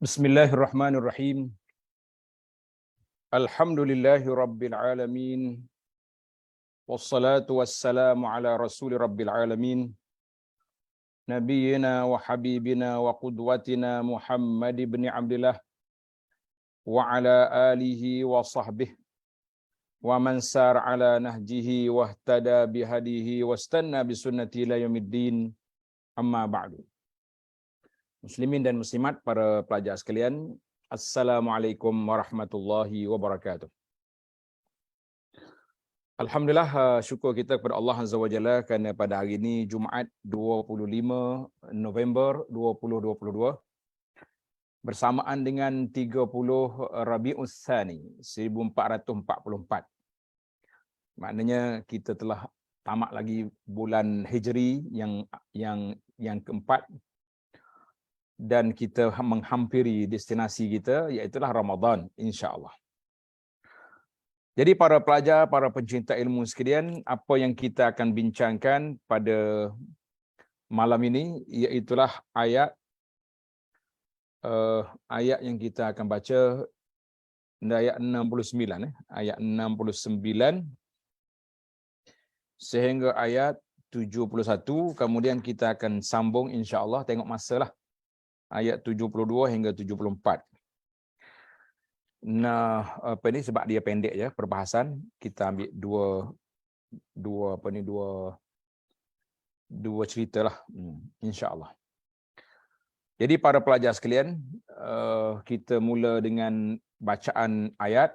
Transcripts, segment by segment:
Bismillahirrahmanirrahim. Alhamdulillahi rabbil alamin. Wassalatu wassalamu ala rasuli rabbil alamin. Nabiyyina wa habibina wa qudwatina Muhammad ibn Abdillah wa ala alihi wa sahbihi wa man sar ala nahjihi wa ihtada bihadihi wastanna bisunnati ila yaumiddin. Amma ba'du. Muslimin dan muslimat, para pelajar sekalian, Assalamualaikum warahmatullahi wabarakatuh. Alhamdulillah, syukur kita kepada Allah Azza wa Jalla kerana pada hari ini Jumaat 25 November 2022 bersamaan dengan 30 Rabiul Tsani 1444. Maknanya kita telah tamat lagi bulan Hijri yang keempat dan kita menghampiri destinasi kita, iaitulah Ramadan, insya-Allah. Jadi para pelajar, para pencinta ilmu sekalian, apa yang kita akan bincangkan pada malam ini iaitulah ayat yang kita akan baca, ayat 69, ayat 69 sehingga ayat 71. Kemudian kita akan sambung insya-Allah, tengok masalah ayat 72 hingga 74. Nah, apa ni, sebab dia pendek je perbahasan, kita ambil dua cerita lah, insya-Allah. Jadi para pelajar sekalian, kita mula dengan bacaan ayat.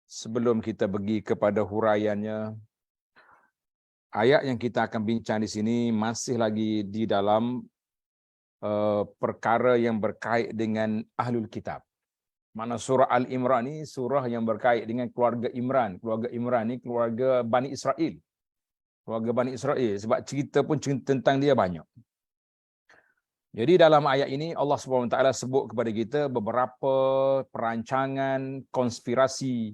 Sebelum kita pergi kepada huraiannya, ayat yang kita akan bincang di sini masih lagi di dalam perkara yang berkait dengan Ahlul Kitab. Mana surah Al-Imran ni surah yang berkait dengan keluarga Imran. Keluarga Imran ni keluarga Bani Israel. Keluarga Bani Israel, sebab cerita pun tentang dia banyak. Jadi dalam ayat ini Allah SWT sebut kepada kita beberapa perancangan konspirasi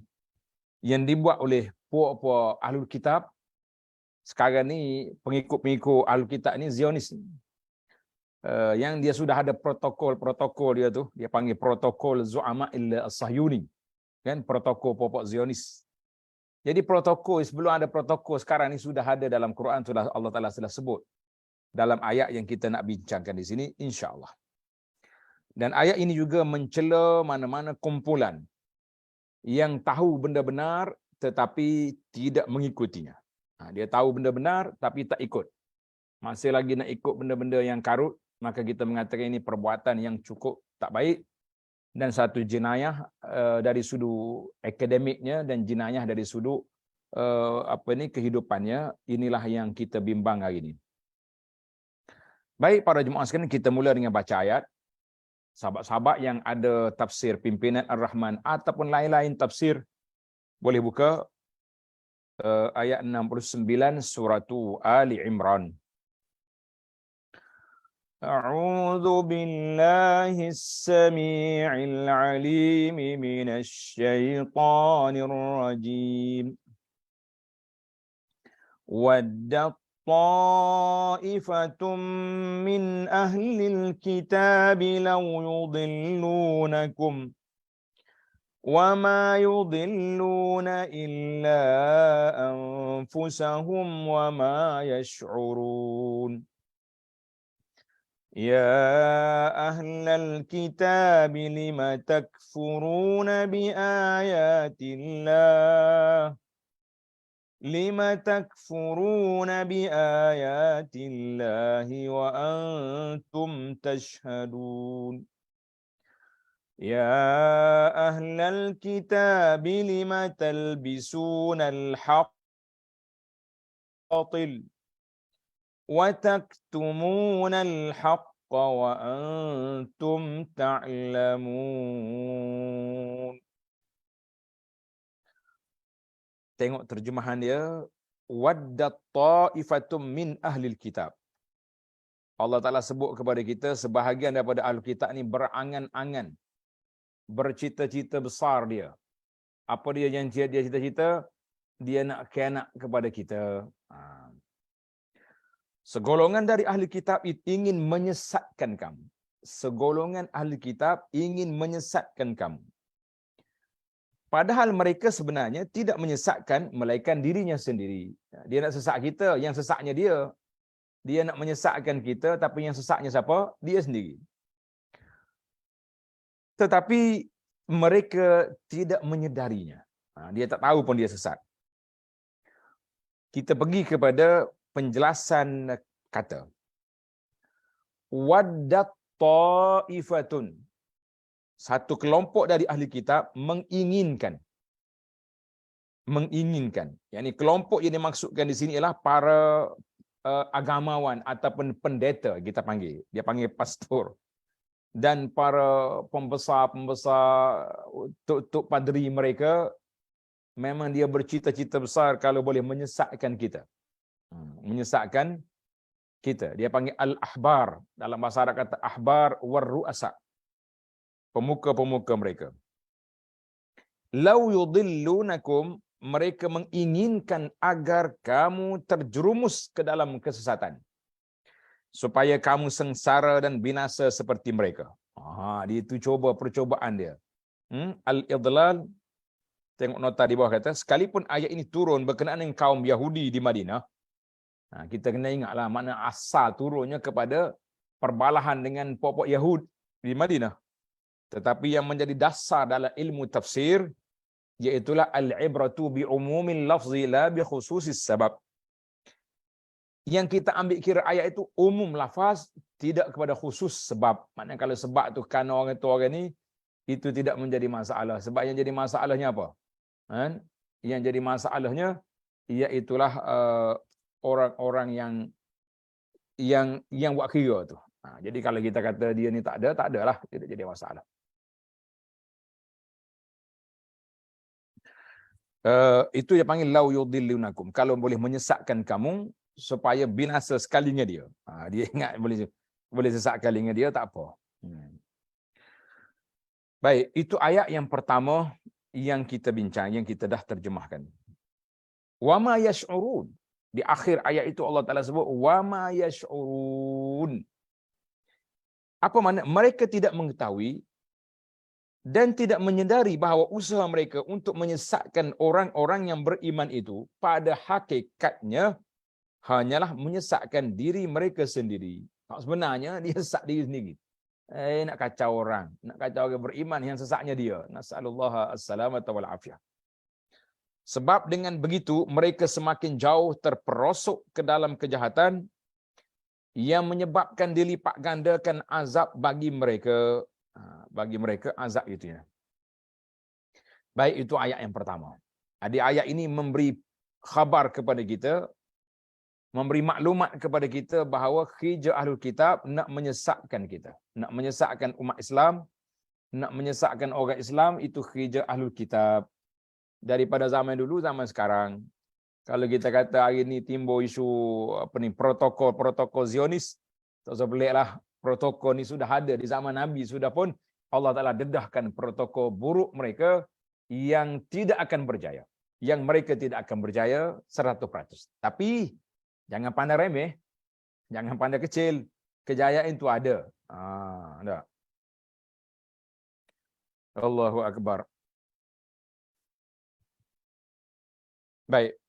yang dibuat oleh puak-puak Ahlul Kitab. Sekarang ni pengikut-pengikut Ahlul Kitab ni Zionis. Yang dia sudah ada protokol dia tu, dia panggil protokol Zu'ama'il As-Sahyuni, kan, protokol pokok Zionis. Jadi protokol, sebelum ada protokol, sekarang ni sudah ada dalam Quran, sudah Allah Taala sudah sebut dalam ayat yang kita nak bincangkan di sini, insya-Allah. Dan ayat ini juga mencela mana-mana kumpulan yang tahu benda benar tetapi tidak mengikutinya. Dia tahu benda benar tapi tak ikut, masih lagi nak ikut benda-benda yang karut, maka kita mengatakan ini perbuatan yang cukup tak baik dan satu jenayah dari sudut akademiknya dan jenayah dari sudut kehidupannya. Inilah yang kita bimbang hari ini. Baik para jemaah sekalian, kita mula dengan baca ayat. Sahabat-sahabat yang ada tafsir Pimpinan Ar-Rahman ataupun lain-lain tafsir, boleh buka ayat 69 surah Ali Imran. أعوذ بالله السميع العليم من الشيطان الرجيم ود طائفة من أهل الكتاب لو يضلونكم وما يضلون إلا أنفسهم وما يشعرون يا أهل الكتاب لم تكفرون بآيات الله وأنتم تشهدون يا أهل الكتاب لم تلبسون الحق باطل وتكتمون الحق وأنتم تعلمون. Tengok terjemahan dia, waddat ta'ifatum min ahlil kitab. Allah Ta'ala sebut kepada kita sebahagian daripada ahli kitab ni berangan-angan, bercita-cita besar dia. Apa dia yang dia cita-cita? Dia nak khianat kepada kita. Segolongan dari ahli kitab ingin menyesatkan kamu. segolongan ahli kitab ingin menyesatkan kamu. Padahal mereka sebenarnya tidak menyesatkan melainkan dirinya sendiri. Dia nak sesat kita, yang sesatnya dia. Dia nak menyesatkan kita, tapi yang sesatnya siapa? Dia sendiri. Tetapi mereka tidak menyedarinya. Dia tak tahu pun dia sesat. Kita pergi kepada penjelasan kata. Waddat ta'ifatun. Satu kelompok dari ahli kitab menginginkan. Yang ini kelompok yang dimaksudkan di sini ialah para agamawan ataupun pendeta kita panggil. Dia panggil pastor. Dan para pembesar-pembesar tok-tok padri mereka memang dia bercita-cita besar kalau boleh menyesatkan kita. Menyesatkan kita. Dia panggil al-ahbar. Dalam bahasa Arab kata ahbar war ru'asa. Pemuka-pemuka mereka. Lau yudillunakum, mereka menginginkan agar kamu terjerumus ke dalam kesesatan. Supaya kamu sengsara dan binasa seperti mereka. Dia itu percobaan dia. Al-idlal, tengok nota di bawah kata, sekalipun ayat ini turun berkenaan dengan kaum Yahudi di Madinah, kita kena ingatlah makna asal turunnya kepada perbalahan dengan pokok Yahud di Madinah. Tetapi yang menjadi dasar dalam ilmu tafsir, iaitulah al-ibratu bi umumil lafzi la bi khususis sabab. Yang kita ambil kira ayat itu umum lafaz, tidak kepada khusus sebab. Maknanya kalau sebab tu kan orang ni, itu tidak menjadi masalah. Sebab yang jadi masalahnya apa? Yang jadi masalahnya iaitulah orang-orang yang buat kira tu. Jadi kalau kita kata dia ni tak ada lah, tidak jadi masalah. Itu dia panggil lau yudillunakum. Kalau boleh menyesatkan kamu supaya binasa sekalinya dia. Dia ingat boleh sesat kalinya dia, tak apa. Baik, itu ayat yang pertama yang kita bincang, yang kita dah terjemahkan. Wa ma yash'urun. Di akhir ayat itu Allah Taala sebut wa ma yash'urun. Apa makna? Mereka tidak mengetahui dan tidak menyedari bahawa usaha mereka untuk menyesatkan orang-orang yang beriman itu pada hakikatnya hanyalah menyesatkan diri mereka sendiri. Sebenarnya dia sesat diri sendiri. Nak kacau orang, nak kacau orang beriman, yang sesatnya dia. Nasallallahu as-salamata wal afiyah. Sebab dengan begitu mereka semakin jauh terperosok ke dalam kejahatan yang menyebabkan dilipat gandakan azab bagi mereka. Bagi mereka azab itu ya. Baik, itu ayat yang pertama. Di ayat ini memberi khabar kepada kita, memberi maklumat kepada kita bahawa khija ahlul kitab nak menyesatkan kita, nak menyesatkan umat Islam, nak menyesatkan orang Islam, itu khija ahlul kitab. Daripada zaman dulu, zaman sekarang. Kalau kita kata hari ini timbul isu protokol Zionis, tak usah peliklah, protokol ni sudah ada di zaman Nabi, sudah pun Allah Taala dedahkan protokol buruk mereka yang tidak akan berjaya. Yang mereka tidak akan berjaya 100%. Tapi jangan pandang remeh, jangan pandang kecil. Kejayaan itu ada. Ada. Allahu Akbar. Baik.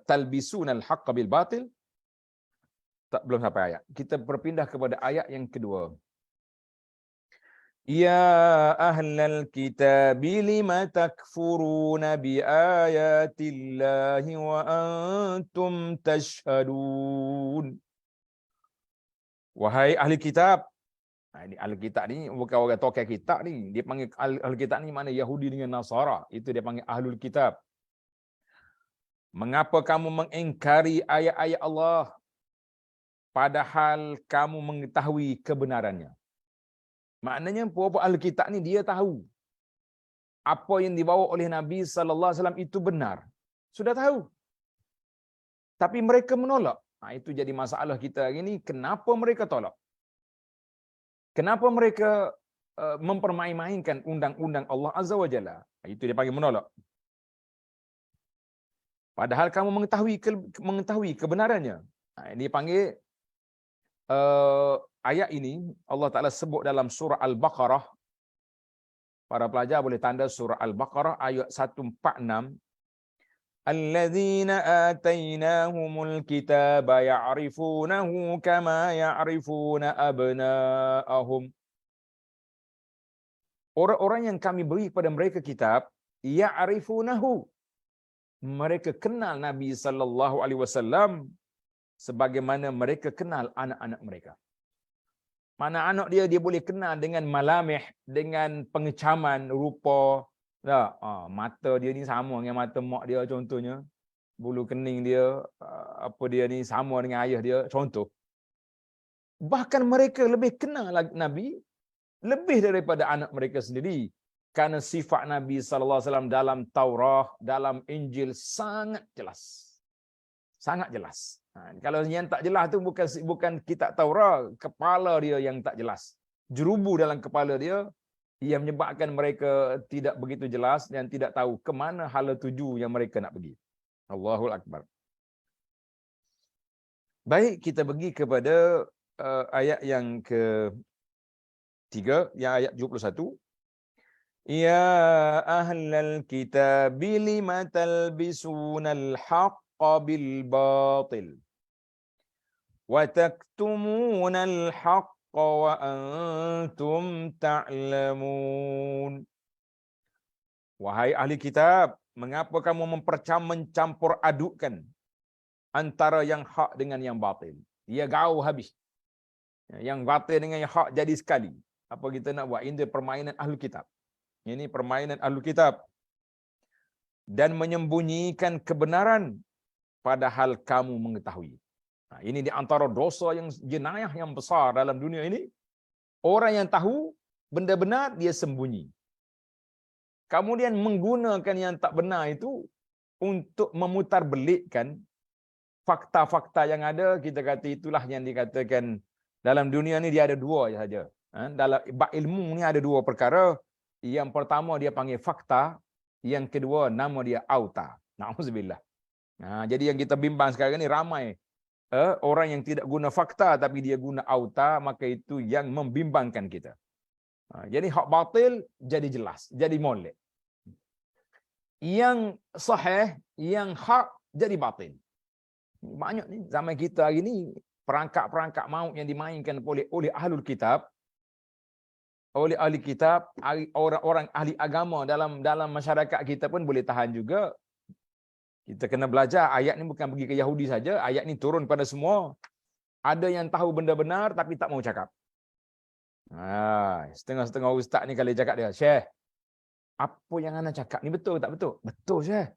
Talbisuna al-haqqa bil batil. Tak, belum sampai ayat. Kita berpindah kepada ayat yang kedua. Ya ahlal kitab lima takfuruna bi ayatillahi wa antum tashhadun. Wahai ahli kitab. Ini ahli kitab ni bukan orang tokoh kitab ni. Dia panggil ahli kitab ni mana Yahudi dengan Nasara. Itu dia panggil ahlul kitab. Mengapa kamu mengingkari ayat-ayat Allah padahal kamu mengetahui kebenarannya? Maknanya puak-puak ahli kitab ni dia tahu apa yang dibawa oleh Nabi sallallahu alaihi wasallam itu benar. Sudah tahu. Tapi mereka menolak. Itu jadi masalah kita hari ini. Kenapa mereka tolak? Kenapa mereka mempermain-mainkan undang-undang Allah Azza wa Jalla? Itu dia panggil menolak. Padahal kamu mengetahui kebenarannya. Ini panggil ayat ini Allah Ta'ala sebut dalam surah Al-Baqarah. Para pelajar boleh tanda surah Al-Baqarah ayat 146. Alladzina atainahumul kitaba ya'rifunahu kama ya'rifuna abna'ahum. Orang-orang yang kami beri kepada mereka kitab, ya'rifunahu. Mereka kenal Nabi sallallahu alaihi wasallam sebagaimana mereka kenal anak-anak mereka. Mana anak dia boleh kenal dengan malamih, dengan pengecaman rupa. Mata dia ni sama dengan mata mak dia contohnya. Bulu kening dia, apa dia ni sama dengan ayah dia contoh. Bahkan mereka lebih kenal Nabi lebih daripada anak mereka sendiri. Karena sifat Nabi sallallahu alaihi wasallam dalam Taurat, dalam Injil sangat jelas. Sangat jelas. Kalau yang tak jelas tu bukan kitab Taurat, kepala dia yang tak jelas. Jerubu dalam kepala dia yang menyebabkan mereka tidak begitu jelas dan tidak tahu ke mana hala tuju yang mereka nak pergi. Allahul Akbar. Baik, kita pergi kepada ayat yang ke-3, yang ayat 71. Ya ahlal kitab lima talbisunal haqqa bil batil wa taktumunal haqqa wa antum ta'lamun. Wahai ahli kitab, mengapa kamu mencampur adukkan antara yang hak dengan yang batil? Ia gaul habis. Yang batil dengan yang hak jadi sekali. Apa kita nak buat? Ini permainan ahli kitab. Ini permainan ahli kitab. Dan menyembunyikan kebenaran padahal kamu mengetahui. Ini di antara dosa yang jenayah yang besar dalam dunia ini. Orang yang tahu benda benar, dia sembunyi. Kemudian menggunakan yang tak benar itu untuk memutarbelikkan fakta-fakta yang ada. Kita kata itulah yang dikatakan dalam dunia ni dia ada dua saja. Dalam bab ilmu ni ada dua perkara. Yang pertama dia panggil fakta, yang kedua nama dia auta. Nauzubillah. Jadi yang kita bimbang sekarang ni ramai orang yang tidak guna fakta tapi dia guna auta, maka itu yang membimbangkan kita. Jadi hak batil jadi jelas, jadi molek. Yang sahih, yang hak jadi batil. Banyak ni zaman kita hari ni perangkap-perangkap maut yang dimainkan oleh ahlul kitab, oleh ahli kitab, orang-orang ahli agama dalam masyarakat kita pun boleh tahan juga. Kita kena belajar ayat ni bukan pergi ke Yahudi saja, ayat ni turun pada semua. Ada yang tahu benda benar tapi tak mau cakap. Setengah-setengah ustaz ni kalau cakap dia, "Syekh, apa yang anda cakap ni betul tak betul?" "Betul, Syekh.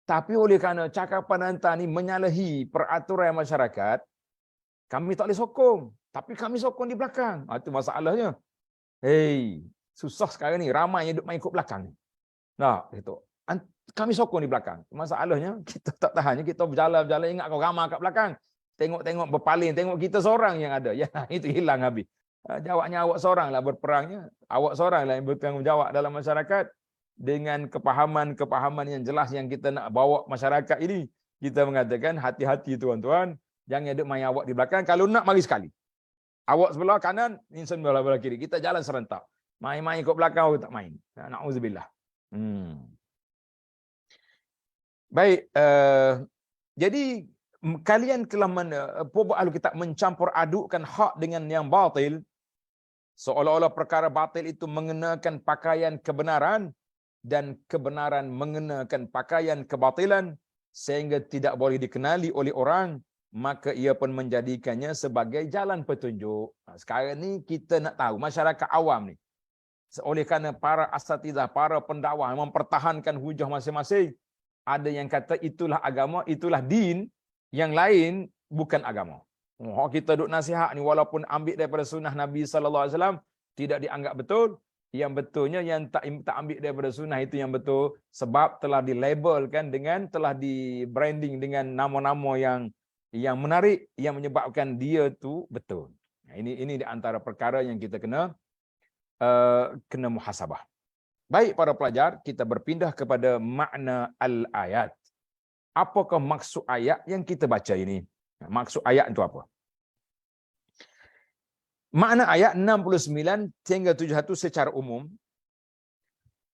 Tapi oleh kerana cakapan anda ni menyalahi peraturan masyarakat, kami tak boleh sokong. Tapi kami sokong di belakang." Itu masalahnya. Hei, susah sekarang ni, ramai yang duk main ikut belakang ni. Gitu. Kami sokong di belakang. Masalahnya kita tak tahan, kita berjalan-jalan ingat kau ramai kat belakang. Tengok-tengok berpaling, tengok kita seorang yang ada. Ya, itu hilang habis. Jawabnya awak seoranglah berperangnya. Awak seoranglah yang bertanggungjawab dalam masyarakat dengan kepahaman yang jelas yang kita nak bawa masyarakat ini. Kita mengatakan hati-hati tuan-tuan, jangan ada main awak di belakang. Kalau nak mari sekali. Awak sebelah kanan, insan sebelah kiri. Kita jalan serentak. Main-main ikut belakang awak tak main. Na'udzubillah. Baik, jadi kalian telah ahli kitab mencampur adukkan hak dengan yang batil, seolah-olah perkara batil itu mengenakan pakaian kebenaran dan kebenaran mengenakan pakaian kebatilan sehingga tidak boleh dikenali oleh orang, maka ia pun menjadikannya sebagai jalan petunjuk. Sekarang ni kita nak tahu masyarakat awam ni, oleh kerana para asatidzah, para pendakwah mempertahankan hujah masing-masing, ada yang kata itulah agama, itulah din, yang lain bukan agama. Kita duk nasihat ni walaupun ambil daripada sunnah Nabi sallallahu alaihi wasallam tidak dianggap betul. Yang betulnya yang tak ambil daripada sunnah itu yang betul, sebab telah dilabelkan dengan, telah di branding dengan nama-nama yang menarik yang menyebabkan dia tu betul. Ini di antara perkara yang kita kena muhasabah. Baik para pelajar, kita berpindah kepada makna al-ayat. Apakah maksud ayat yang kita baca ini? Maksud ayat itu apa? Makna ayat 69 hingga 71 secara umum,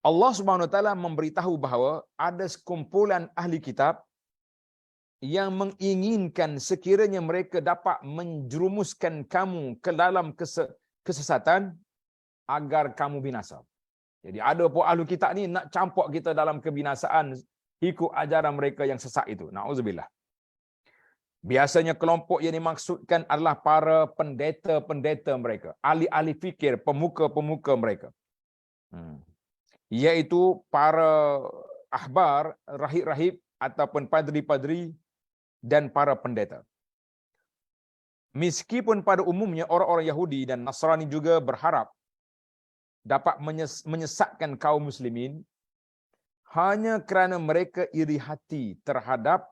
Allah Subhanahu wa taala memberitahu bahawa ada sekumpulan ahli kitab yang menginginkan sekiranya mereka dapat menjerumuskan kamu ke dalam kesesatan agar kamu binasa. Jadi ada pun ahli kitab ni nak campur kita dalam kebinasaan ikut ajaran mereka yang sesat itu. Nauzubillah. Biasanya kelompok yang dimaksudkan adalah para pendeta-pendeta mereka, ahli-ahli fikir, pemuka-pemuka mereka. Iaitu para ahbar, rahib-rahib ataupun padri-padri dan para pendeta. Meskipun pada umumnya orang-orang Yahudi dan Nasrani juga berharap dapat menyesatkan kaum muslimin hanya kerana mereka iri hati terhadap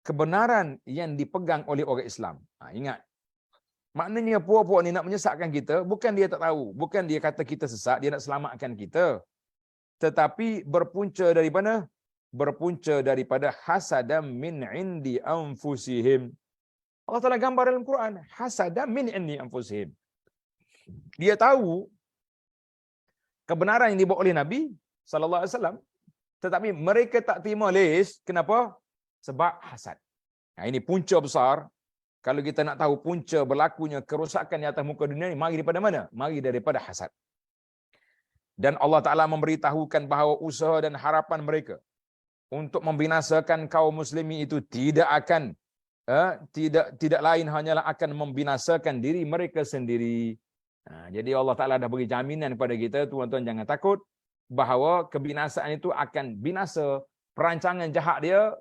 kebenaran yang dipegang oleh orang Islam. Ingat, maknanya puak-puak ni nak menyesatkan kita, bukan dia tak tahu, bukan dia kata kita sesat, dia nak selamatkan kita. Tetapi berpunca dari mana? Berpunca daripada hasadam min indi anfusihim. Allah Taala gambar dalam Quran, hasadam min indi anfusihim. Dia tahu kebenaran yang dibawa oleh Nabi sallallahu alaihi wasallam, tetapi mereka tak terima les. Kenapa? Sebab hasad. Ini punca besar. Kalau kita nak tahu punca berlakunya kerosakan di atas muka dunia ini, mari daripada mana? Mari daripada hasad. Dan Allah Ta'ala memberitahukan bahawa usaha dan harapan mereka untuk membinasakan kaum muslimin itu tidak akan tidak lain hanyalah akan membinasakan diri mereka sendiri. Jadi Allah Ta'ala dah beri jaminan kepada kita, tuan-tuan jangan takut bahawa kebinasaan itu akan binasa. Perancangan jahat dia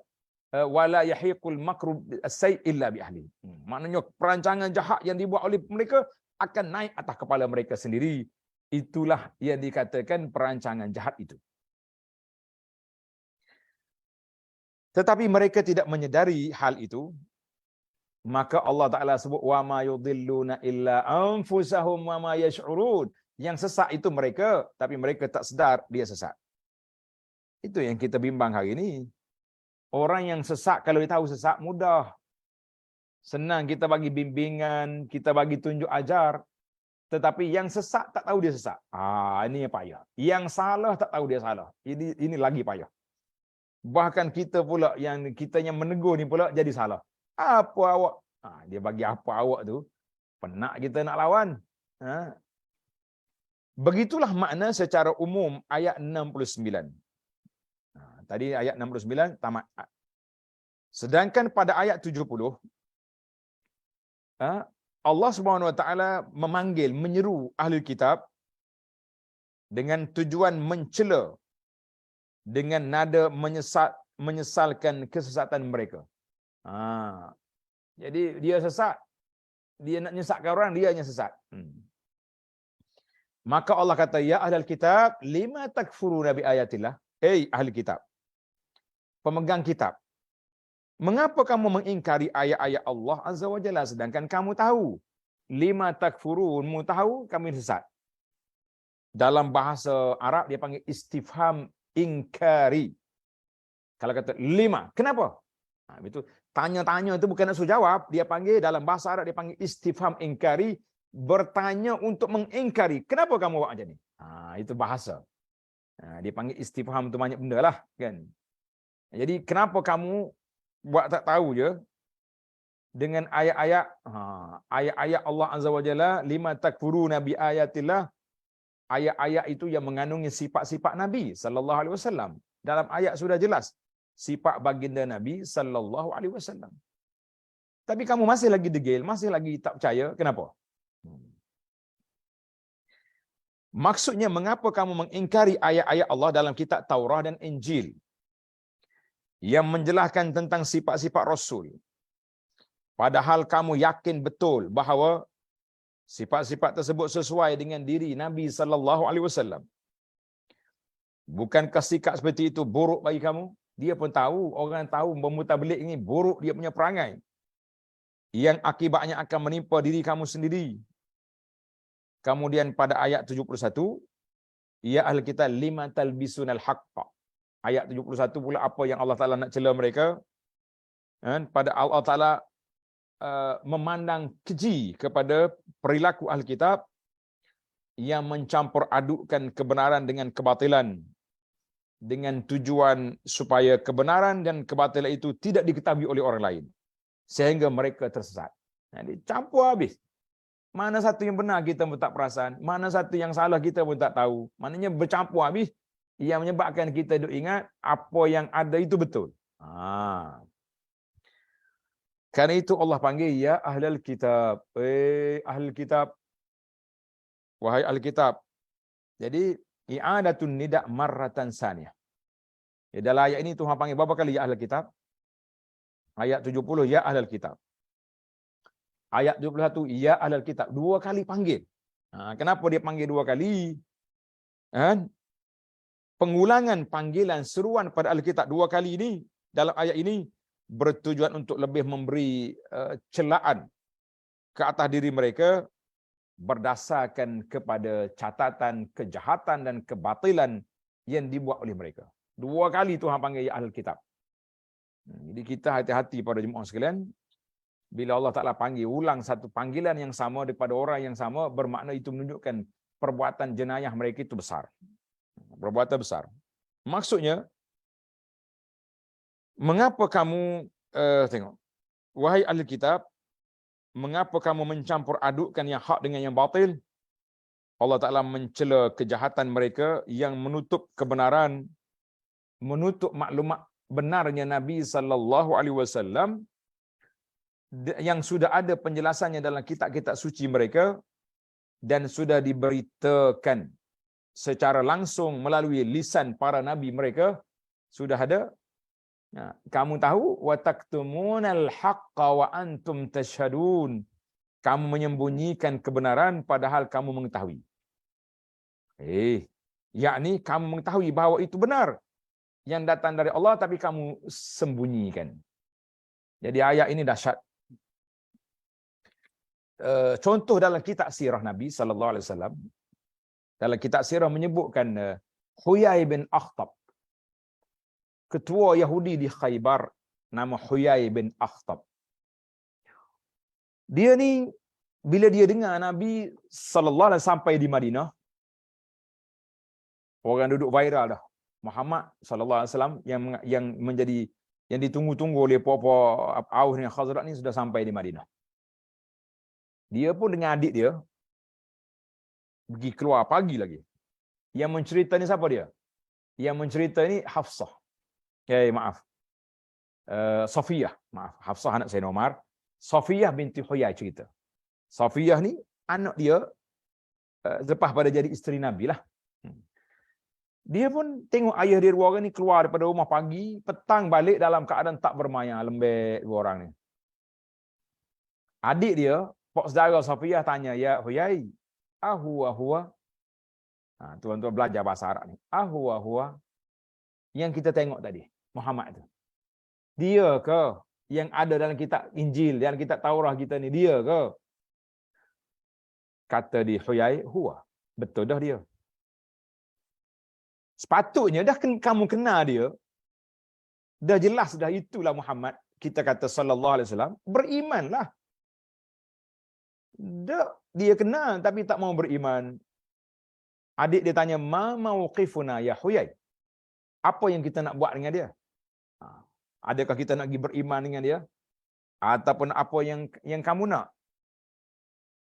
wala yahiqul makru as-sayy illa bi ahli. Maknanya perancangan jahat yang dibuat oleh mereka akan naik atas kepala mereka sendiri. Itulah yang dikatakan perancangan jahat itu. Tetapi mereka tidak menyedari hal itu. Maka Allah Ta'ala sebut wa ma yudilluna illa anfusahum wa ma yash'urun. Yang sesat itu mereka, tapi mereka tak sedar dia sesat. Itu yang kita bimbang hari ini. Orang yang sesat kalau dia tahu sesat mudah. Senang kita bagi bimbingan, kita bagi tunjuk ajar. Tetapi yang sesat tak tahu dia sesat. Ini yang payah. Yang salah tak tahu dia salah. Ini lagi payah. Bahkan kita pula yang kita yang menegur ni pula jadi salah. Apa awak? Dia bagi apa awak tu. Penat kita nak lawan. Begitulah makna secara umum ayat 69. Tadi ayat 69 tamat. Sedangkan pada ayat 70, Allah Subhanahu Wa Taala memanggil, menyeru ahli kitab dengan tujuan mencela dengan nada menyesalkan kesesatan mereka. Jadi dia sesat, dia nak nyesatkan orang, dia hanya sesat. Maka Allah kata, ya ahlal kitab, lima takfuruna bi ayatillah. Ahli kitab, pemegang kitab, mengapa kamu mengingkari ayat-ayat Allah Azza wa Jalla sedangkan kamu tahu? Lima takfurunmu tahu kamu sesat. Dalam bahasa Arab dia panggil istifham ingkari. Kalau kata lima, kenapa? Itu tanya-tanya itu bukan nak suruh jawab, dia panggil dalam bahasa Arab dia panggil istifham ingkari, bertanya untuk mengingkari. Kenapa kamu buat macam ni? Itu bahasa. Dia panggil istifham tu banyak benda lah kan. Jadi kenapa kamu buat tak tahu je dengan ayat-ayat Allah Azza wa Jalla, lima takfuruna bi ayatillah. Ayat-ayat itu yang mengandungi sifat-sifat Nabi sallallahu alaihi wasallam. Dalam ayat sudah jelas sifat baginda Nabi sallallahu alaihi wasallam. Tapi kamu masih lagi degil, masih lagi tak percaya. Kenapa? Maksudnya mengapa kamu mengingkari ayat-ayat Allah dalam kitab Taurah dan Injil yang menjelaskan tentang sifat-sifat Rasul, padahal kamu yakin betul bahawa sifat-sifat tersebut sesuai dengan diri Nabi sallallahu alaihi wasallam? Bukankah sikap seperti itu buruk bagi kamu? Dia pun tahu, orang tahu bermutabalik ini buruk dia punya perangai, yang akibatnya akan menimpa diri kamu sendiri. Kemudian pada ayat 71, ya ahli kitab lima talbisunal haqqa. Ayat 71 pula apa yang Allah Ta'ala nak cela mereka. Pada Allah Ta'ala memandang keji kepada perilaku ahli kitab yang mencampur adukkan kebenaran dengan kebatilan dengan tujuan supaya kebenaran dan kebatilan itu tidak diketahui oleh orang lain sehingga mereka tersesat. Jadi campur habis. Mana satu yang benar kita pun tak perasan, mana satu yang salah kita pun tak tahu. Maknanya bercampur habis yang menyebabkan kita duk ingat apa yang ada itu betul. Karena itu Allah panggil ya ahlul kitab. Ahlul kitab. Wahai ahli kitab. Jadi i'adatun nida' marratan saniyah. Ya, dalam ayat ini Tuhan panggil berapa kali ya ahlul kitab? Ayat 70 ya ahlul kitab. Ayat 21 ya ahlul kitab. 2 kali panggil. Kenapa dia panggil 2 kali? Pengulangan panggilan seruan pada ahli kitab 2 kali ini dalam ayat ini bertujuan untuk lebih memberi celaan ke atas diri mereka berdasarkan kepada catatan kejahatan dan kebatilan yang dibuat oleh mereka. 2 kali Tuhan panggil ya ahli kitab. Jadi kita hati-hati pada jemaah sekalian. Bila Allah Ta'ala panggil ulang satu panggilan yang sama daripada orang yang sama, bermakna itu menunjukkan perbuatan jenayah mereka itu besar. Perbuatan besar. Maksudnya, mengapa kamu, tengok, wahai ahli kitab, mengapa kamu mencampur adukkan yang hak dengan yang batil? Allah Ta'ala mencela kejahatan mereka yang menutup kebenaran, menutup maklumat benarnya Nabi SAW yang sudah ada penjelasannya dalam kitab-kitab suci mereka dan sudah diberitakan secara langsung melalui lisan para nabi mereka sudah ada. Kamu tahu wa taktumunal haqqa wa antum tashhadun. Kamu menyembunyikan kebenaran padahal kamu mengetahui. Yakni kamu mengetahui bahawa itu benar yang datang dari Allah tapi kamu sembunyikan. Jadi ayat ini dahsyat. Contoh dalam kitab sirah Nabi sallallahu alaihi wasallam. Dalam kitab sirah menyebutkan Huyai bin Akhtab, ketua Yahudi di Khaybar, nama Huyai bin Akhtab. Dia ni bila dia dengar Nabi sallallahu alaihi wasallam sampai di Madinah, orang duduk viral dah. Muhammad sallallahu alaihi wasallam yang menjadi yang ditunggu-tunggu oleh puak-puak Aus dan Khazraj ni sudah sampai di Madinah. Dia pun dengan adik dia pergi keluar pagi lagi. Yang mencerita ni siapa dia? Yang mencerita ni Hafsah. Safiyah. Maaf, Hafsah anak Sayyidina Umar. Safiyah binti Huyai cerita. Safiyah ni anak dia lepas pada jadi isteri Nabi lah. Dia pun tengok ayah dia 2 orang ni keluar daripada rumah pagi, petang balik dalam keadaan tak bermayar, lembek 2 orang ni. Adik dia, pak saudara Safiyah tanya, ya Huyai, huwa. Tuan-tuan belajar bahasa Arab ni. Huwa. Yang kita tengok tadi, Muhammad tu. Dia ke yang ada dalam kitab Injil, dalam kitab Taurah kita ni, dia ke? Kata di Huyai, huwa. Betul dah dia. Sepatutnya dah kamu kenal dia. Dah jelas dah itulah Muhammad. Kita kata sallallahu alaihi wasallam, berimanlah. Dia kenal tapi tak mau beriman. Adik dia tanya, ma mauqifuna ya Huyai? Apa yang kita nak buat dengan dia? Adakah kita nak pergi beriman dengan dia? Ataupun apa yang kamu nak?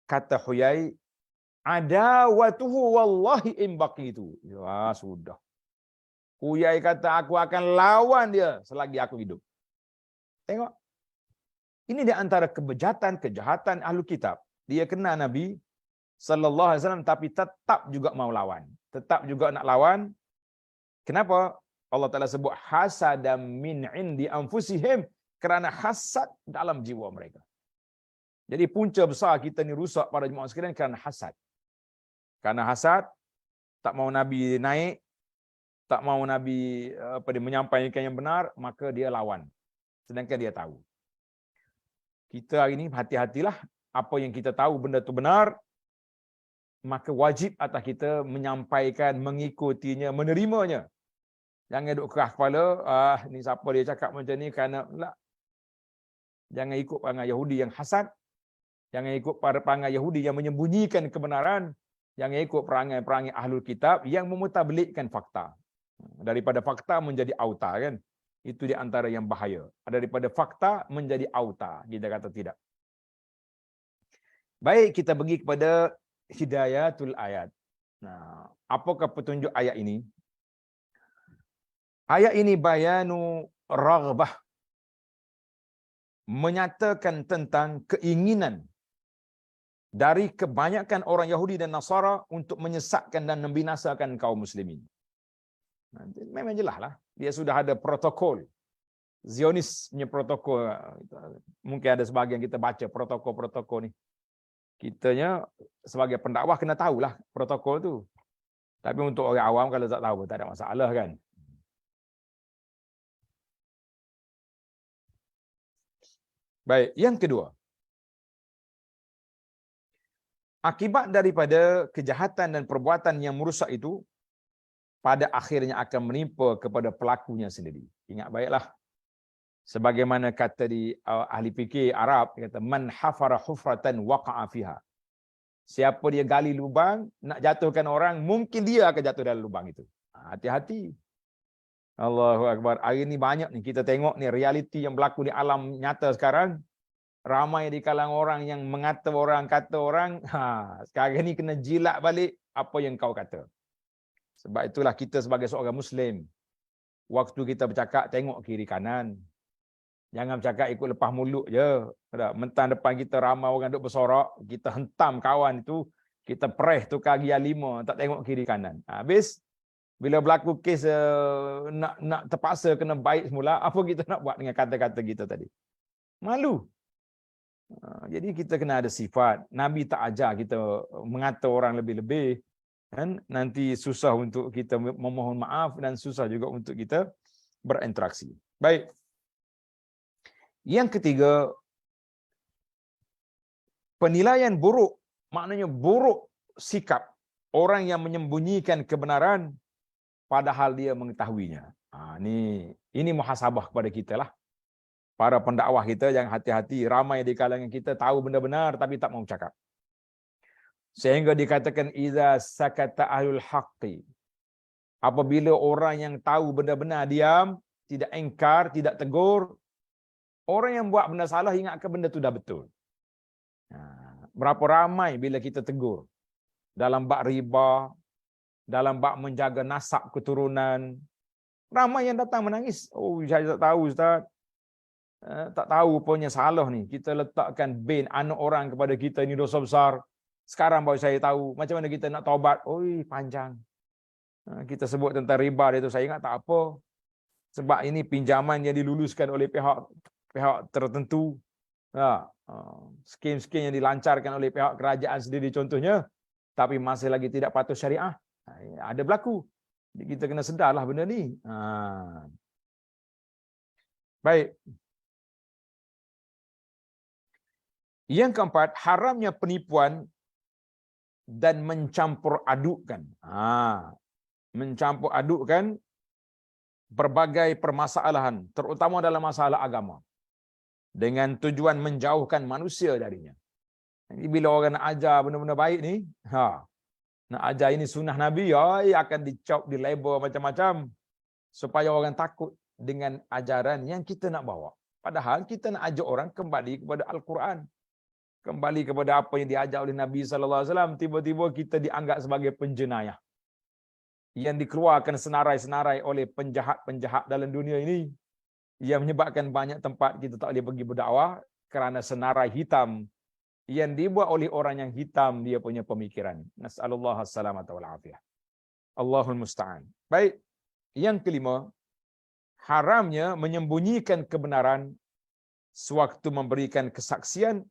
Kata Huyai, adawatuhu wallahi imbaqi itu. Ya sudah. Huyai kata, aku akan lawan dia selagi aku hidup. Tengok. Ini di antara kejahatan ahli kitab. Dia kenal Nabi sallallahu alaihi wasallam tapi tetap juga mau lawan. Tetap juga nak lawan. Kenapa? Allah Taala sebut hasadam min indi anfusihim, kerana hasad dalam jiwa mereka. Jadi punca besar kita ni rusak pada jemaah sekalian kerana hasad. Kerana hasad, tak mau Nabi naik, tak mau Nabi menyampaikan yang benar, maka dia lawan. Sedangkan dia tahu. Kita hari ini hati-hatilah, apa yang kita tahu benda itu benar, maka wajib atas kita menyampaikan, mengikutinya, menerimanya. Jangan duk keras kepala, ni siapa dia cakap macam ni, kerana Jangan ikut perangai Yahudi yang hasad. Jangan ikut perangai Yahudi yang menyembunyikan kebenaran. Jangan ikut perangai-perangai ahlul kitab yang memutablikkan fakta. Daripada fakta menjadi auta kan. Itu di antara yang bahaya. Daripada fakta menjadi auta. Kita kata tidak. Baik, kita pergi kepada hidayatul ayat. Nah, apakah petunjuk ayat ini? Ayat ini bayanu raghbah, menyatakan tentang keinginan dari kebanyakan orang Yahudi dan Nasara untuk menyesatkan dan membinasakan kaum muslimin. Memang jelas lah, dia sudah ada protokol. Zionis punya protokol. Mungkin ada sebagian kita baca protokol-protokol ni. Kitanya sebagai pendakwah kena tahulah protokol tu. Tapi untuk orang awam kalau tak tahu tak ada masalah kan. Baik, yang kedua. Akibat daripada kejahatan dan perbuatan yang merusak itu pada akhirnya akan menimpa kepada pelakunya sendiri. Ingat baiklah. Sebagaimana kata di ahli fikih Arab, kata man hafara hufratan waqa'a fiha. Siapa dia gali lubang nak jatuhkan orang, mungkin dia akan jatuh dalam lubang itu. Hati-hati. Allahu akbar. Hari ni banyak ni kita tengok ni realiti yang berlaku di alam nyata sekarang. Ramai di kalangan orang yang mengata orang, kata orang, sekarang ni kena jilat balik apa yang kau kata. Sebab itulah kita sebagai seorang Muslim, waktu kita bercakap tengok kiri kanan. Jangan bercakap ikut lepas mulut je. Mentang depan kita ramai orang duk bersorak, kita hentam kawan itu, kita press tukar gia 5, tak tengok kiri kanan. Habis bila berlaku kes nak terpaksa kena baik semula, apa kita nak buat dengan kata-kata kita tadi? Malu. Jadi kita kena ada sifat. Nabi tak ajar kita mengata orang lebih-lebih. Kan? Nanti susah untuk kita memohon maaf dan susah juga untuk kita berinteraksi. Baik. Yang ketiga, penilaian buruk, maknanya buruk sikap orang yang menyembunyikan kebenaran padahal dia mengetahuinya. Ini muhasabah kepada kita lah. Para pendakwah kita yang hati-hati, ramai di kalangan kita tahu benda benar tapi tak mau cakap. Sehingga dikatakan iza sakata ahlul haqqi. Apabila orang yang tahu benda benar diam, tidak engkar, tidak tegur, orang yang buat benda salah ingatkan benda tu dah betul. Berapa ramai bila kita tegur dalam bab riba, dalam bab menjaga nasab keturunan, ramai yang datang menangis. Oh, saya tak tahu Ustaz. Tak tahu punya salah ni. Kita letakkan bin anak orang kepada kita ini dosa besar. Sekarang baru saya tahu. Macam mana kita nak taubat? Oi, panjang. Kita sebut tentang riba dia tu, saya ingat tak apa. Sebab ini pinjaman yang diluluskan oleh pihak tertentu. Skim-skim yang dilancarkan oleh pihak kerajaan sendiri contohnya. Tapi masih lagi tidak patuh syariah. Ada berlaku. Jadi kita kena sedarlah benda ni. Baik. Yang keempat, haramnya penipuan dan mencampur adukkan. Mencampur adukkan berbagai permasalahan, terutama dalam masalah agama, dengan tujuan menjauhkan manusia darinya. Jadi bila orang nak ajar benda-benda baik ni, nak ajar ini sunnah Nabi, akan dicop, dilabel macam-macam supaya orang takut dengan ajaran yang kita nak bawa. Padahal kita nak ajak orang kembali kepada Al-Quran. Kembali kepada apa yang diajar oleh Nabi SAW, tiba-tiba kita dianggap sebagai penjenayah yang dikeluarkan senarai-senarai oleh penjahat-penjahat dalam dunia ini, yang menyebabkan banyak tempat kita tak boleh pergi berdakwah kerana senarai hitam yang dibuat oleh orang yang hitam dia punya pemikiran. Nas'alullah as-salamata wal afiyah. Allahul musta'an. Baik, yang kelima, haramnya menyembunyikan kebenaran sewaktu memberikan kesaksian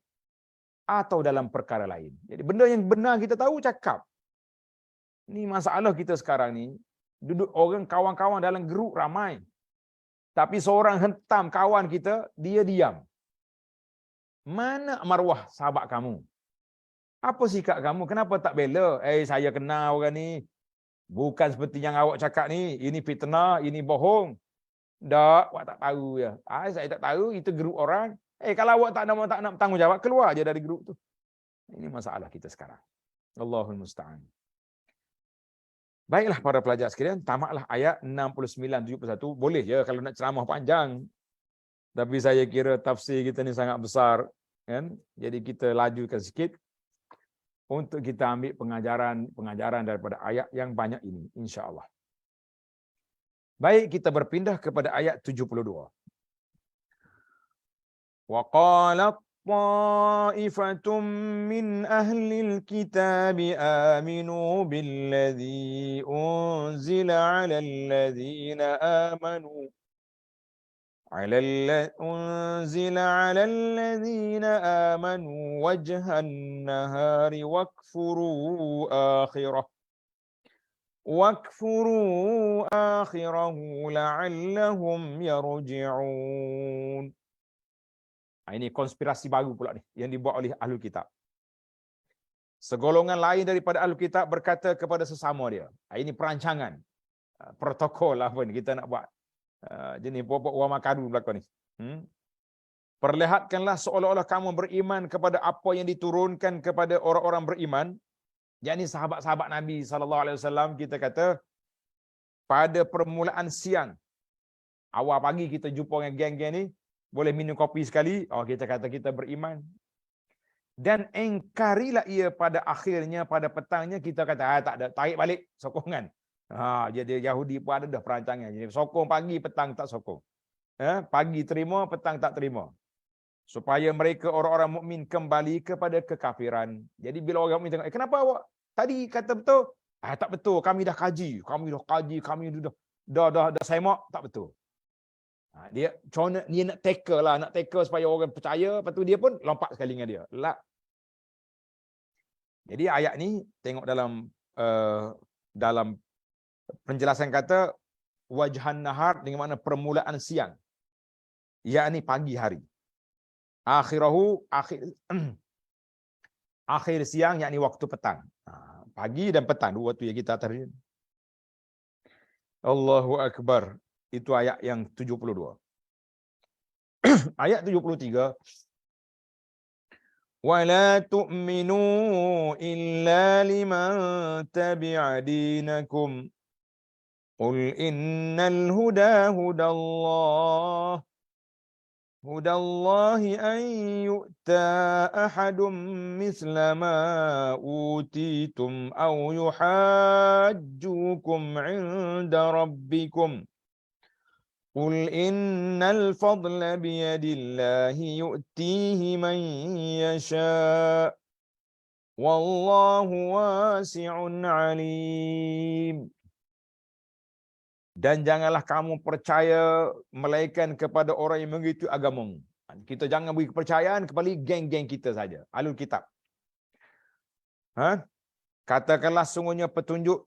atau dalam perkara lain. Jadi benda yang benar kita tahu cakap. Ini masalah kita sekarang ni. Duduk orang kawan-kawan dalam grup ramai. Tapi seorang hentam kawan kita, dia diam. Mana maruah sahabat kamu? Apa sikap kamu? Kenapa tak bela? Saya kenal orang ni. Bukan seperti yang awak cakap ni. Ini fitnah, ini bohong. Tak, awak tak tahu ya. Saya tak tahu, itu grup orang. Kalau awak tak nak bertanggungjawab, keluar aja dari grup tu. Ini masalah kita sekarang. Allahul musta'an. Baiklah para pelajar sekalian, tamatlah ayat 69-71. Boleh je kalau nak ceramah panjang. Tapi saya kira tafsir kita ni sangat besar, kan? Jadi kita lajukan sikit untuk kita ambil pengajaran daripada ayat yang banyak ini, insya-Allah. Baik, kita berpindah kepada ayat 72. Wa qalat ta'ifatum min ahlil kitab aminu billadhi unzila 'alal ladzina amanu أنزل على الذين آمنوا وجه النهار واكفروا آخره لعلهم يرجعون. Ini konspirasi baru pula ni yang dibuat oleh Ahlul Kitab. Segolongan lain daripada Ahlul Kitab berkata kepada sesama dia. Ini perancangan, protokol apa ni kita nak buat. Jenis buat wama kadu belakang ni. Perlihatkanlah seolah-olah kamu beriman kepada apa yang diturunkan kepada orang-orang beriman, yakni sahabat-sahabat Nabi SAW. Kita kata pada permulaan siang, awal pagi kita jumpa dengan geng-geng ni, boleh minum kopi sekali, kita kata kita beriman. Dan engkarilah ia pada akhirnya, pada petangnya kita kata tak ada, tarik balik sokongan. Jadi Yahudi pun ada dah perancangan. Jadi sokong pagi, petang tak sokong. Pagi terima, petang tak terima. Supaya mereka orang-orang mukmin kembali kepada kekafiran. Jadi bila orang mukmin tengok, kenapa awak tadi kata betul? Tak betul, kami dah kaji, kami dah semak, tak betul. Dia nak tackle supaya orang percaya, lepas tu dia pun lompat sekali dengan dia. Jadi ayat ni tengok dalam penjelasan kata wajhan nahar dengan makna permulaan siang, yakni pagi hari. Akhir siang yakni waktu petang. Pagi dan petang, dua waktu yang kita atas. Allahu akbar. Itu ayat yang 72. Ayat 73. وَلَا تُؤْمِنُوا إِلَّا لِمَنْ تَبِعَ دِينَكُمْ قُلْ إِنَّ الْهُدَى هُدَى اللَّهِ أَنْ يُؤْتَى أَحَدٌ مِثْلَ مَا أُوتِيتُمْ أَوْ يُحَاجُّوكُمْ عِنْدَ رَبِّكُمْ قُلْ إِنَّ الْفَضْلَ بِيَدِ اللَّهِ يُؤْتِيهِ مَنْ يَشَاءُ وَاللَّهُ وَاسِعٌ عَلِيمٌ. Dan janganlah kamu percaya melainkan kepada orang yang mengikuti agamamu. Kita jangan beri kepercayaan kepada geng-geng kita saja, Ahlul Kitab. Katakanlah sungguhnya petunjuk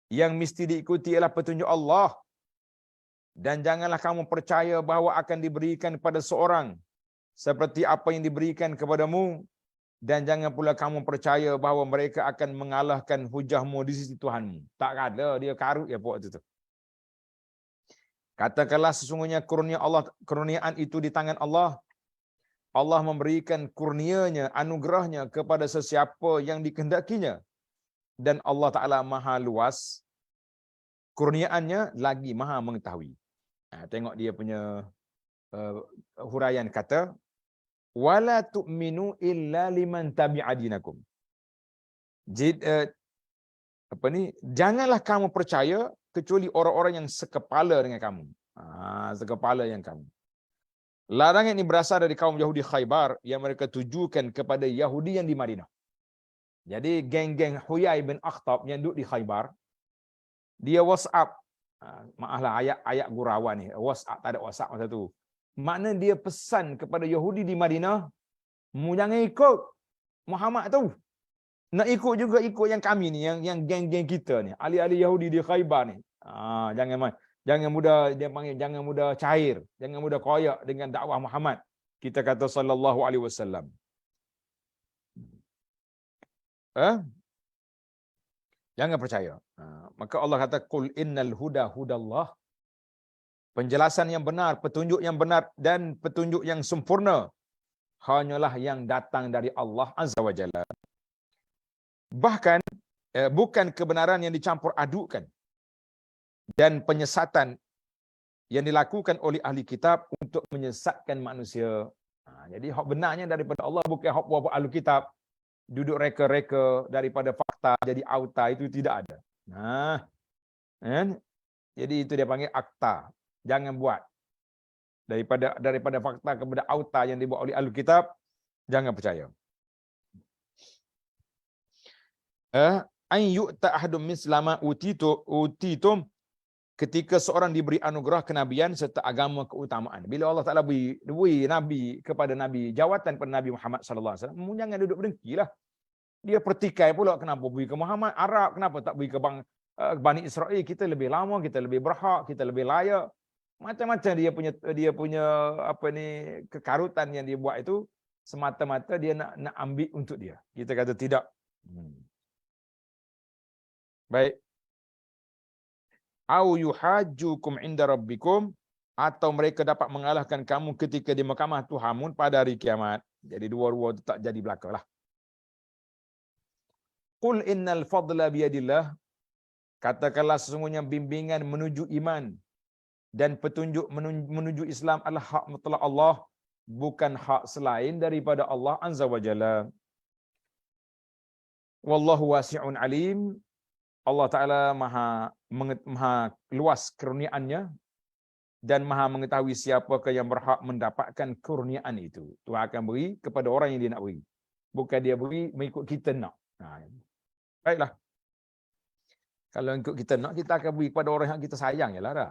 yang mesti diikuti ialah petunjuk Allah. Dan janganlah kamu percaya bahawa akan diberikan kepada seorang seperti apa yang diberikan kepadamu. Dan jangan pula kamu percaya bahawa mereka akan mengalahkan hujahmu di sisi Tuhanmu. Tak ada, dia karut ya buat itu. Katakanlah sesungguhnya kurniaan itu di tangan Allah. Allah memberikan kurnianya, anugerahnya kepada sesiapa yang dikehendakinya. Dan Allah Ta'ala maha luas. Kurniaannya lagi maha mengetahui. Tengok dia punya huraian kata, wala tu'minu illa liman tabi'a dinakum. Janganlah kamu percaya kecuali orang-orang yang sekepala dengan kamu. Sekepala yang kamu. Larangan ini berasal dari kaum Yahudi Khaybar yang mereka tujukan kepada Yahudi yang di Madinah. Jadi geng-geng Huyai bin Akhtab yang duduk di Khaybar, dia WhatsApp. Maaflah ayat gurauan ni. WhatsApp, tak ada WhatsApp masa tu. Makna dia pesan kepada Yahudi di Madinah, mu jangan ikut Muhammad tu. Nak ikut juga ikut yang kami ni, yang geng-geng kita ni, ahli-ahli Yahudi di Khaybar ni. Jangan mudah cair, jangan mudah koyak dengan dakwah Muhammad. Kita kata sallallahu alaihi wasallam. Jangan percaya. Maka Allah kata qul innal huda hudallah. penjelasan yang benar, petunjuk yang benar dan petunjuk yang sempurna hanyalah yang datang dari Allah Azza wa Jalla. Bahkan bukan kebenaran yang dicampur adukkan dan penyesatan yang dilakukan oleh ahli kitab untuk menyesatkan manusia. Jadi hak benarnya daripada Allah, bukan hak buat ahli kitab duduk reka-reka daripada fakta jadi auta, itu tidak ada. Kan? Jadi itu dia panggil akta. Jangan buat daripada fakta kepada auta yang dibuat oleh ahli kitab, jangan percaya. An yu'ta ahadum mislama utitum, ketika seorang diberi anugerah kenabian serta agama keutamaan. Bila Allah Taala beri nabi kepada nabi, jawatan pada Nabi Muhammad sallallahu alaihi wasallam, jangan duduk berdengkilah. Dia pertikai pula, kenapa beri ke Muhammad Arab, kenapa tak beri ke Bani Israel, kita lebih lama, kita lebih berhak, kita lebih layak. Macam-macam dia punya apa ni, kekarutan yang dia buat itu semata-mata dia nak ambil untuk dia. Kita kata tidak. Baik. Au yuhajjukum inda rabbikum, atau mereka dapat mengalahkan kamu ketika di mahkamah Tuhanmu pada hari kiamat. Jadi dua-dua itu tak jadi belakalah. Qul innal fadla biyadillah, katakanlah sesungguhnya bimbingan menuju iman dan petunjuk menuju Islam adalah hak mutlak Allah, bukan hak selain daripada Allah Azza wa Jalla. Wallahu wasi'un alim. Allah Ta'ala maha luas kurniaannya dan maha mengetahui siapakah yang berhak mendapatkan kurniaan itu. Tuhan akan beri kepada orang yang dia nak beri. Bukan dia beri mengikut kita nak. Baiklah. Kalau ikut kita nak, kita akan beri kepada orang yang kita sayang je lah dah.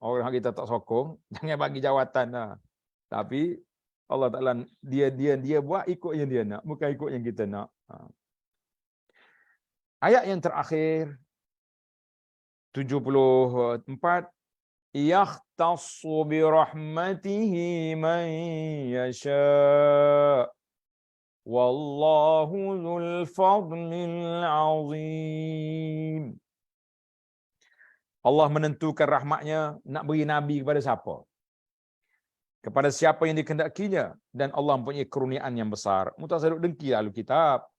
Orang yang kita tak sokong, jangan bagi jawatan dah. Tapi Allah Ta'ala dia buat ikut yang dia nak, bukan ikut yang kita nak. Ayat yang terakhir 74, yakhtassu bi rahmatihi man yasha wallahu dzul fadlil azim. Allah menentukan rahmatnya nak beri nabi kepada siapa, kepada siapa yang dikehendakinya, dan Allah mempunyai kurniaan yang besar. Mutazil dengki ahli kitab.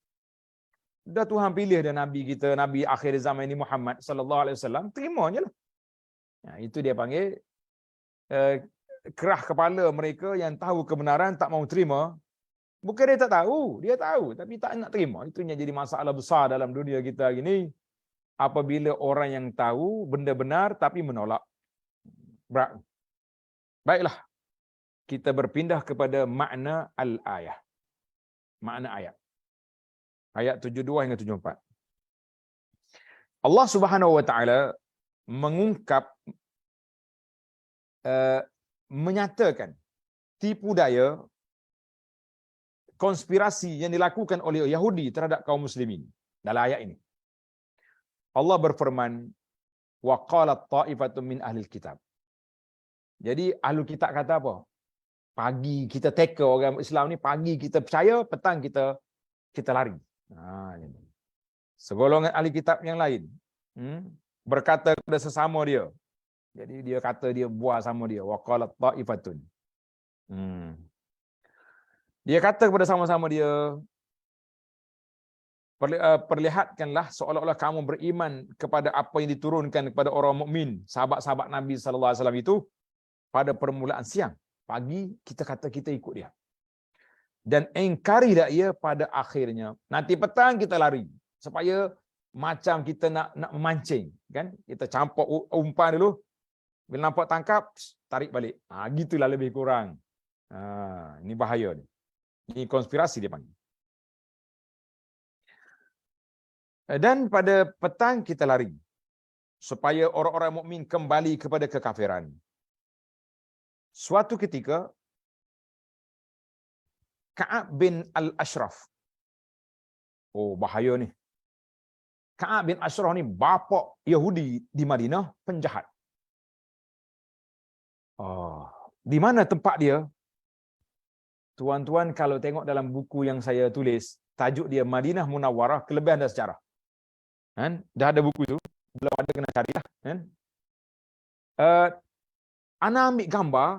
Dah Tuhan pilih dah nabi kita, nabi akhir zaman ini Muhammad sallallahu alaihi wasallam, terimanya lah. Itu dia panggil kerah kepala mereka yang tahu kebenaran tak mau terima. Bukan dia tak tahu, dia tahu tapi tak nak terima. Itu yang jadi masalah besar dalam dunia kita gini. Apabila orang yang tahu benda benar tapi menolak. Baiklah. Kita berpindah kepada makna al-ayah. Makna ayat. Ayat 72 hingga 74. Allah Subhanahu wa taala mengungkap menyatakan tipu daya konspirasi yang dilakukan oleh Yahudi terhadap kaum muslimin dalam ayat ini. Allah berfirman, wa qalat ta'ifatun min ahlil kitab. Jadi ahlul kitab kata apa? Pagi kita teka orang Islam ni, pagi kita percaya, petang kita lari. Segolongan ahli kitab yang lain berkata kepada sesama dia. Jadi dia kata dia buat sama dia, wa qalat ta'ifatun. Dia kata kepada sama-sama dia, perlihatkanlah seolah-olah kamu beriman kepada apa yang diturunkan kepada orang mukmin, sahabat-sahabat Nabi sallallahu alaihi wasallam itu pada permulaan siang. Pagi kita kata kita ikut dia. Dan engkari dak ia pada akhirnya. Nanti petang kita lari. Supaya macam kita nak memancing, kan? Kita campak umpan dulu. Bila nampak tangkap, tarik balik. Gitulah lebih kurang. Ini bahaya ni. Ini konspirasi dia panggil. Dan pada petang kita lari. Supaya orang-orang mukmin kembali kepada kekafiran. Suatu ketika Ka'ab bin Al-Ashraf. Bahaya ni. Ka'ab bin Ashraf ni bapa Yahudi di Madinah, penjahat. Di mana tempat dia? Tuan-tuan kalau tengok dalam buku yang saya tulis, tajuk dia Madinah Munawwarah, kelebihan dan sejarah. Kan? Dah ada buku tu, belum ada kena carilah, kan? Ana ambil gambar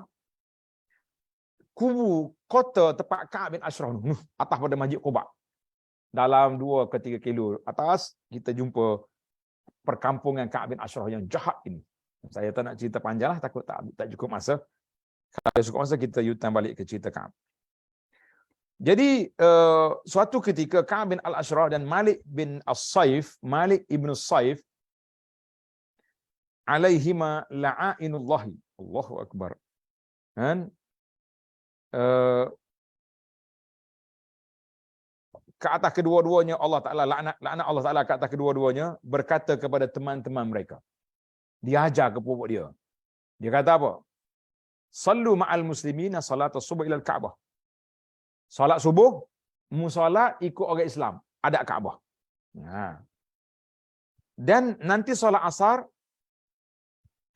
kubu kota tempat Ka'ab bin Ashraf ni, atas pada Masjid Quba. Dalam 2 ke 3 kilo atas kita jumpa perkampungan Ka'ab bin Ashraf yang jahat ini. Saya tak nak cerita panjang lah, takut tak cukup masa. Kalau cukup masa kita yutan balik ke cerita Ka'ab. Jadi suatu ketika Ka'ab bin Al-Ashraf dan Malik bin As-Saif, Malik ibn As-Saif alaihima la'ainullahi. Allahu Akbar. Dan ke atas kedua-duanya Allah Ta'ala laknat Allah Ta'ala ke atas kedua-duanya, berkata kepada teman-teman mereka. Dia ajar ke pokok dia. Dia kata apa? Sallu ma'al muslimina salat subuh ila al-Ka'bah. Salat subuh, musolat ikut orang Islam, ada Ka'bah. Dan nanti salat asar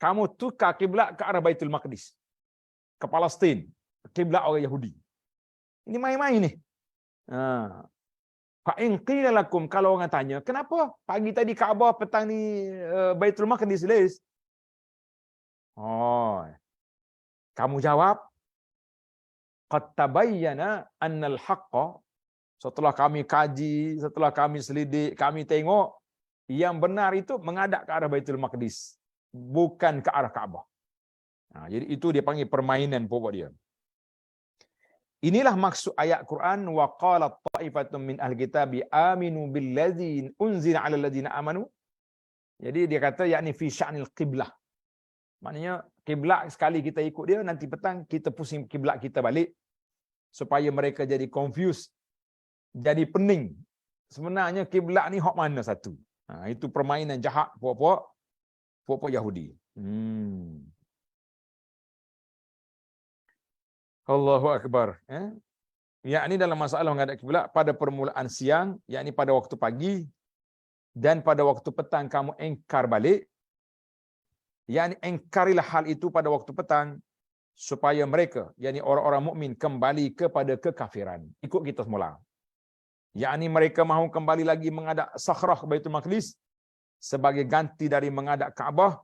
kamu tukar kiblat ke arah Baitul Maqdis, ke Palestin, kiblat orang Yahudi. Ini main-main ni. Fa in qila lakum, kalau orang tanya, kenapa pagi tadi Kaabah, petang ni Baitul Maqdis les? Oh, kamu jawab, qad tabayyana annal haqqa, setelah kami kaji, setelah kami selidik, kami tengok yang benar itu menghadap ke arah Baitul Maqdis, bukan ke arah Kaabah. Jadi itu dia panggil permainan pokok dia. Inilah maksud ayat Quran, wa qalat ta'ifatun min ahli kitabi aminu billazi unzila 'alal ladzina amanu. Jadi dia kata yakni fi sya'nil qiblah. Maknanya kiblat sekali kita ikut dia, nanti petang kita pusing kiblat kita balik supaya mereka jadi confused, jadi pening. Sebenarnya kiblat ni hak mana satu? Itu permainan jahat puak-puak Yahudi. Allahu Akbar. Yakni dalam masalah menghadap kiblat pada permulaan siang, yakni pada waktu pagi, dan pada waktu petang kamu engkar balik. Yakni engkarilah hal itu pada waktu petang supaya mereka, yakni orang-orang mukmin, kembali kepada kekafiran, ikut kita semula. Yakni mereka mahu kembali lagi menghadap Sakhrah Baitul Maqdis sebagai ganti dari menghadap Kaabah.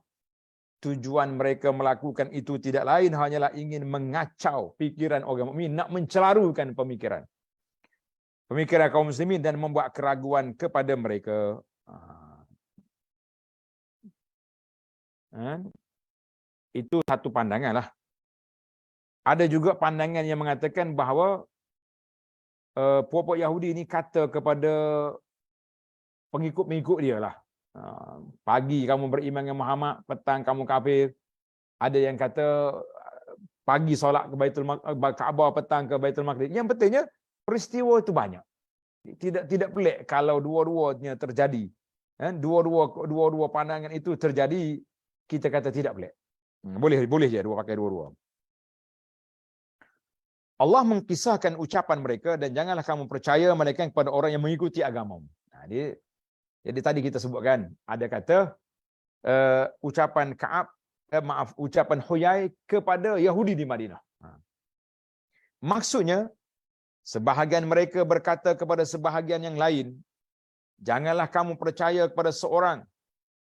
Tujuan mereka melakukan itu tidak lain hanyalah ingin mengacau pikiran orang mukmin, nak mencelarukan pemikiran kaum muslimin dan membuat keraguan kepada mereka. Itu satu pandangan lah. Ada juga pandangan yang mengatakan bahawa puak-puak Yahudi ni kata kepada pengikut-pengikut dia lah, pagi kamu beriman dengan Muhammad, petang kamu kafir. Ada yang kata pagi solat ke Baitul Kaabah, petang ke Baitul Maqdis. Yang pentingnya peristiwa itu banyak. Tidak pelik kalau dua-duanya terjadi. Dua-dua pandangan itu terjadi, kita kata tidak pelik. Boleh je pakai dua-dua. Allah mengkisahkan ucapan mereka, dan janganlah kamu percaya mereka kepada orang yang mengikuti agamamu. Jadi tadi kita sebutkan, ada kata ucapan ucapan Huyai kepada Yahudi di Madinah. Maksudnya, sebahagian mereka berkata kepada sebahagian yang lain, janganlah kamu percaya kepada seorang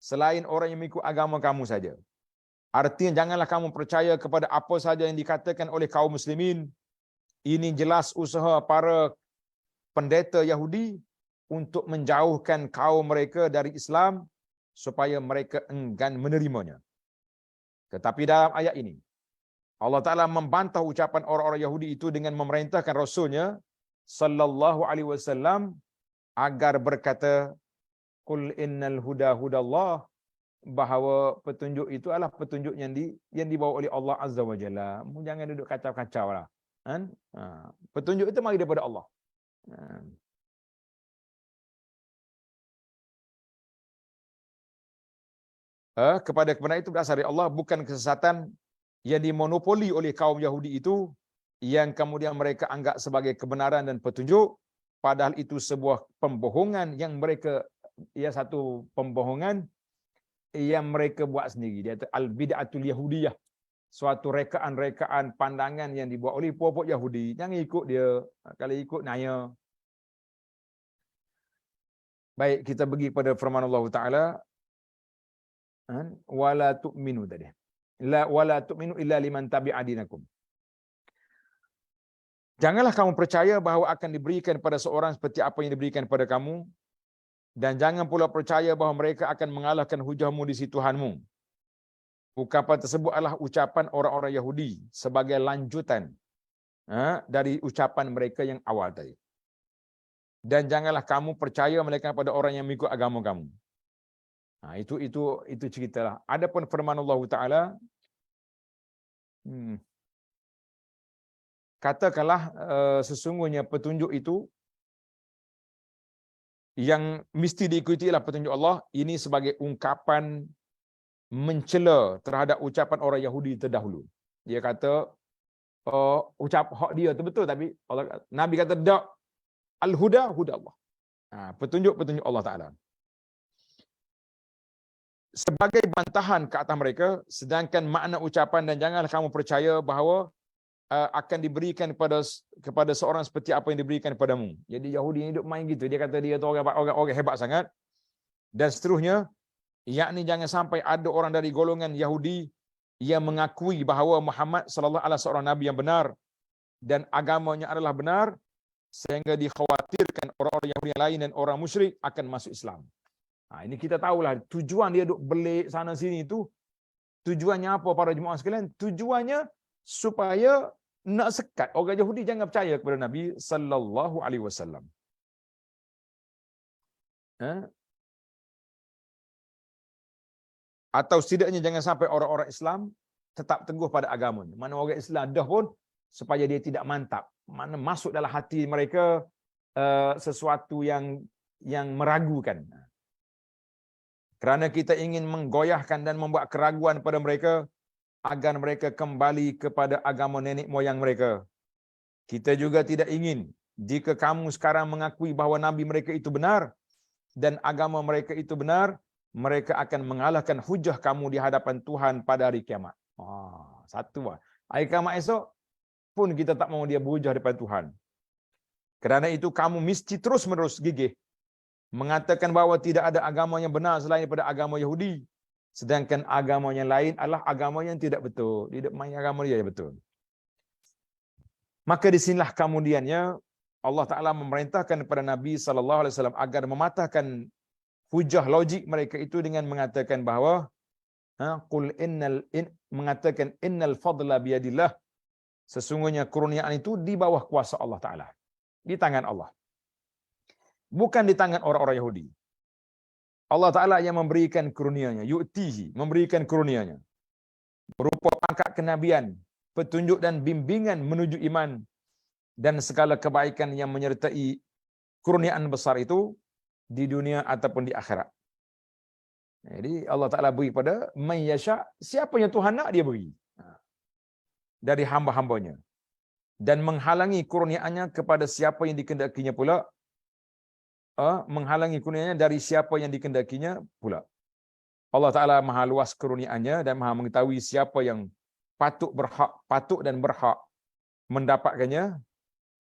selain orang yang mengikut agama kamu saja. Artinya, janganlah kamu percaya kepada apa saja yang dikatakan oleh kaum muslimin. Ini jelas usaha para pendeta Yahudi untuk menjauhkan kaum mereka dari Islam supaya mereka enggan menerimanya. Tetapi dalam ayat ini, Allah Ta'ala membantah ucapan orang-orang Yahudi itu dengan memerintahkan Rasulnya sallallahu alaihi wasallam agar berkata, qul innal huda hudallah, bahawa petunjuk itu adalah petunjuk yang dibawa oleh Allah Azza wa Jalla. Jangan duduk kacau-kacau lah. Petunjuk itu mari daripada Allah. Kepada kebenaran itu berasal dari Allah, bukan kesesatan yang dimonopoli oleh kaum Yahudi itu, yang kemudian mereka anggap sebagai kebenaran dan petunjuk, padahal itu sebuah pembohongan yang mereka, satu pembohongan yang mereka buat sendiri. Dia kata al-bid'atul yahudiyah, suatu rekaan-rekaan pandangan yang dibuat oleh puak-puak Yahudi. Jangan ikut dia. Kalau ikut naya. Baik, kita pergi pada firman Allah Ta'ala, wala tu'minu tadi. La wala tu'minu illa liman tabi'a dinakum. Janganlah kamu percaya bahawa akan diberikan pada seorang seperti apa yang diberikan pada kamu, dan jangan pula percaya bahawa mereka akan mengalahkan hujahmu di sisi Tuhanmu. Ucapan tersebut adalah ucapan orang-orang Yahudi sebagai lanjutan dari ucapan mereka yang awal tadi. Dan janganlah kamu percaya mereka pada orang yang mengikut agama kamu. Itu ceritalah. Adapun firman Allah Taala, katakanlah sesungguhnya petunjuk itu yang mesti diikuti ialah petunjuk Allah. Ini sebagai ungkapan mencela terhadap ucapan orang Yahudi terdahulu. Dia kata ucap hak dia tu betul, tapi Allah, Nabi kata dak, al-huda huda Allah. Petunjuk Allah Taala. Sebagai bantahan ke atas mereka, sedangkan makna ucapan dan janganlah kamu percaya bahawa akan diberikan kepada seorang seperti apa yang diberikan padamu. Jadi Yahudi ni hidup main gitu. Dia kata dia tu orang hebat sangat. Dan seterusnya, yakni jangan sampai ada orang dari golongan Yahudi yang mengakui bahawa Muhammad sallallahu alaihi wasallam seorang nabi yang benar dan agamanya adalah benar, sehingga dikhawatirkan orang-orang Yahudi yang lain dan orang musyrik akan masuk Islam. Ini kita tahulah tujuan dia duk belik sana sini itu. Tujuannya apa para jemaah sekalian? Tujuannya supaya nak sekat orang Yahudi jangan percaya kepada Nabi sallallahu alaihi wasallam. Atau setidaknya jangan sampai orang-orang Islam tetap teguh pada agamanya. Mana orang Islam dah pun supaya dia tidak mantap. Mana masuk dalam hati mereka sesuatu yang meragukan. Kerana kita ingin menggoyahkan dan membuat keraguan pada mereka agar mereka kembali kepada agama nenek moyang mereka. Kita juga tidak ingin jika kamu sekarang mengakui bahawa Nabi mereka itu benar dan agama mereka itu benar, mereka akan mengalahkan hujah kamu di hadapan Tuhan pada hari kiamat. Satu. Hari kiamat esok pun kita tak mahu dia berhujah depan Tuhan. Kerana itu kamu mesti terus-menerus gigih mengatakan bahawa tidak ada agama yang benar selain daripada agama Yahudi. Sedangkan agama yang lain adalah agama yang tidak betul. Tidak main agama dia yang betul. Maka disinilah kemudiannya Allah Ta'ala memerintahkan kepada Nabi SAW agar mematahkan hujah logik mereka itu dengan mengatakan bahawa mengatakan innal fadla biyadillah, sesungguhnya kurniaan itu di bawah kuasa Allah Ta'ala, di tangan Allah, bukan di tangan orang-orang Yahudi. Allah Ta'ala yang memberikan kurnianya, yu'tihi, memberikan kurnianya berupa pangkat kenabian, petunjuk dan bimbingan menuju iman dan segala kebaikan yang menyertai kurniaan besar itu di dunia ataupun di akhirat. Jadi Allah Ta'ala beri pada man yasha, siapa yang Tuhan nak dia beri dari hamba-hambanya, dan menghalangi kurniaannya kepada siapa yang dikehendakinya pula, menghalangi kurniaannya dari siapa yang dikehendakinya pula. Allah Ta'ala maha luas kurniaannya dan maha mengetahui siapa yang patut dan berhak mendapatkannya.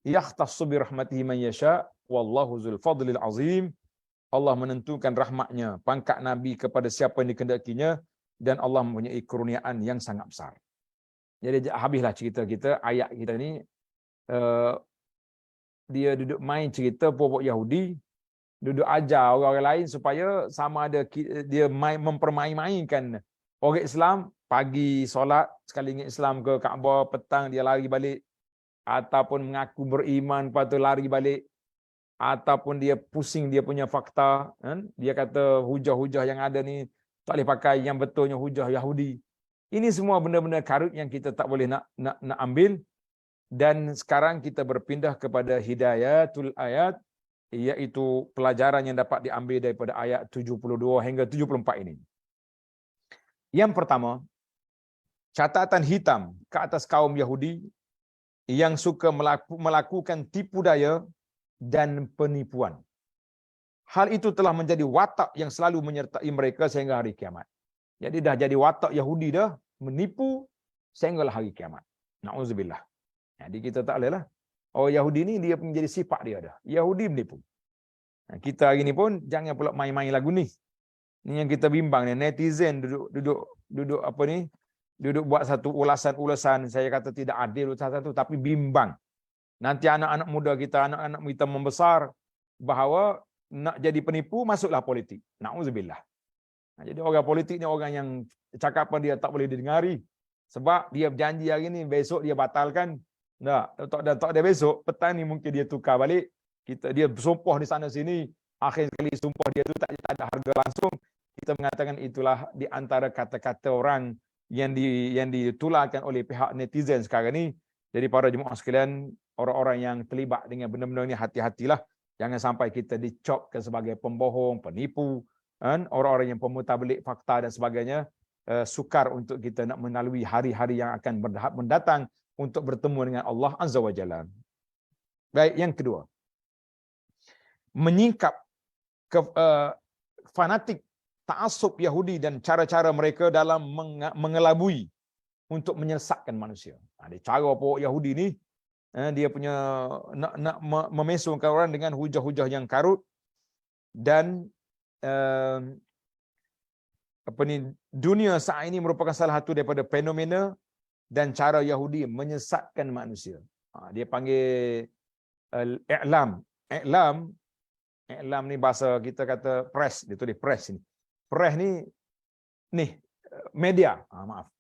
Yakhtassu bi rahmatihi man yasha wallahu dzul fadlil azim. Allah menentukan rahmatnya, pangkat Nabi kepada siapa yang dikehendakinya, dan Allah mempunyai kurniaan yang sangat besar. Jadi habislah cerita kita, ayat kita ni dia duduk main cerita pokok Yahudi, duduk ajar orang lain supaya sama ada dia mempermain-mainkan orang Islam, pagi solat sekali ingat Islam ke Kaabah, petang dia lari balik, ataupun mengaku beriman lepas tu lari balik, ataupun dia pusing dia punya fakta, kan? Dia kata hujah-hujah yang ada ni tak boleh pakai, yang betulnya hujah Yahudi. Ini semua benda-benda karut yang kita tak boleh nak ambil. Dan sekarang kita berpindah kepada hidayatul ayat, iaitu pelajaran yang dapat diambil daripada ayat 72 hingga 74 ini. Yang pertama, catatan hitam ke atas kaum Yahudi yang suka melakukan tipu daya dan penipuan. Hal itu telah menjadi watak yang selalu menyertai mereka sehingga hari kiamat. Jadi dah jadi watak Yahudi dah, menipu sehinggalah hari kiamat. Na'udzubillah. Jadi kita tak boleh lah. Oh, Yahudi ni dia menjadi sifat dia dah. Yahudi menipu. Kita hari ni pun jangan pula main-main lagu ni. Ni yang kita bimbang ni, netizen duduk apa ni, duduk buat satu ulasan-ulasan, saya kata tidak adil satu, tapi bimbang. Nanti anak-anak muda kita, anak-anak kita membesar bahawa nak jadi penipu, masuklah politik. Na'udzubillah. Jadi orang politik ni orang yang cakapan dia tak boleh didengari. Sebab dia berjanji hari ni, besok dia batalkan. Tak ada besok, petang ni mungkin dia tukar balik. Dia bersumpah di sana sini, akhir sekali sumpah dia tu tak ada harga langsung. Kita mengatakan itulah di antara kata-kata orang yang ditularkan oleh pihak netizen sekarang ni. Jadi para jemaah sekalian, orang-orang yang terlibat dengan benda-benda ni, hati-hatilah. Jangan sampai kita dicopkan sebagai pembohong, penipu, kan? Orang-orang yang pemutarbelik fakta dan sebagainya. Sukar untuk kita nak melalui hari-hari yang akan mendatang untuk bertemu dengan Allah Azza wa Jalla. Baik, yang kedua, menyingkap fanatik ta'assub Yahudi dan cara-cara mereka dalam mengelabui untuk menyesatkan manusia. Dia cara pokok Yahudi ni, dia punya nak memesongkan orang dengan hujah-hujah yang karut dan dunia saat ini merupakan salah satu daripada fenomena dan cara Yahudi menyesatkan manusia. Dia panggil i'lam. I'lam ni bahasa kita kata press, dia tulis press ni. Press ni media. Maaf.